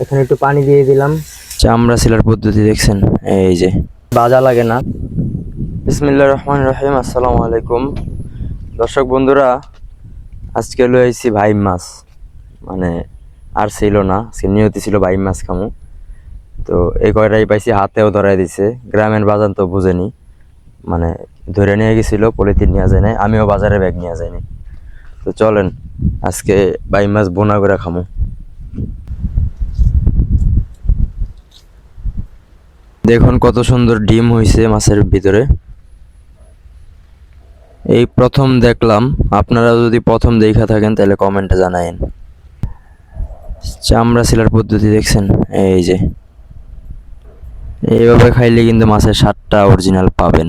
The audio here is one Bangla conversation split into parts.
এখানে একটু পানি দিয়ে দিলাম। চামড়া ছিলার পদ্ধতি দেখছেন, এই যে বাজা লাগে না। বিসমিল্লাহির রহমানির রহিম। আসসালামু আলাইকুম দর্শক বন্ধুরা, আজকে লই আইছি ভাই মাছ, মানে আর ছিল না, আজকে নিয়তি ছিল ভাই মাছ খামু। তো এই কয়টাই পাইছি, হাতেও ধরাই দিছে। গ্রামের বাজার তো বুঝেনি, মানে ধরে নিয়ে গেছিল, পলিথিন নিয়ে যায় নাই, আমিও বাজারে ব্যাগ নিয়ে যাইনি। তো চলেন আজকে ভাই মাছ বোনা করে খামু। দেখুন কত সুন্দর ডিম হয়েছে মাছের ভিতরে। এই প্রথম দেখলাম, আপনারা যদি প্রথম দেখা থাকেন তাহলে কমেন্টে জানায়েন। চামড়া ছিলার পদ্ধতি দেখছেন, এই যে এইভাবে খাইলে কিন্তু মাছের স্বাদটা অরিজিনাল পাবেন।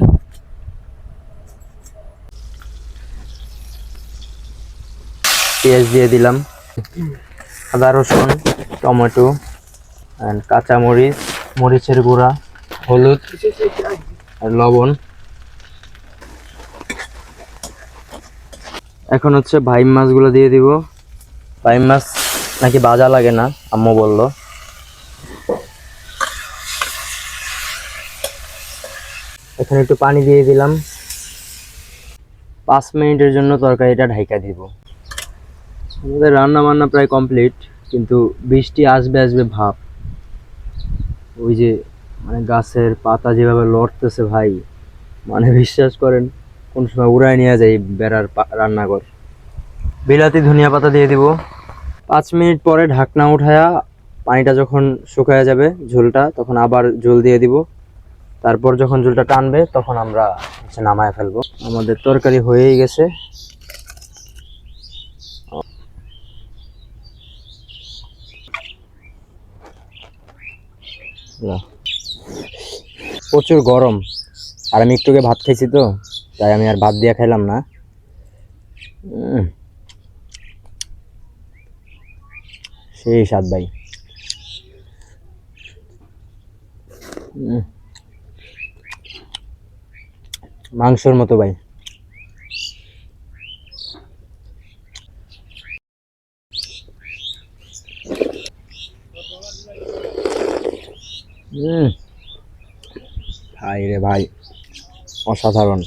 পেঁয়াজ দিয়ে দিলাম, আদা রসুন টমেটো অ্যান্ড কাঁচামরিচ, মরিচের গুঁড়া, হলুদ আর লবণ। এখন হচ্ছে ভাই মাছগুলো দিয়ে দিব। ভাই মাছ নাকি ভাজা লাগে না, আম্মু বললো। এখানে একটু পানি দিয়ে দিলাম। 5 মিনিটের জন্য তরকারিটা ঢাইকা দিব। আমাদের রান্না বান্না প্রায় কমপ্লিট, কিন্তু বৃষ্টি আসবে আসবে ভাব। ওই যে মানে গাছের পাতা যেভাবে লড়তেছে ভাই, মানে বিশ্বাস করেন কোন সময় উড়ায় নিয়ে যায় বেড়ার রান্নাঘর। বিলাতি ধনিয়া পাতা দিয়ে দিব। 5 মিনিট পরে ঢাকনা উঠায়া পানিটা যখন শুকায় যাবে ঝোলটা, তখন আবার ঝোল দিয়ে দিব। তারপর যখন ঝোলটা টানবে তখন আমরা নামায় ফেলবো। আমাদের তরকারি হয়েই গেছে। প্রচুর গরম, আর আমি একটু আগে ভাত খাইছি, তো তাই আমি আর ভাত দিয়ে খাইলাম না। সেই স্বাদ ভাই। মাংসর মতো ভাই। ভাই রে ভাই, অসাধারণ।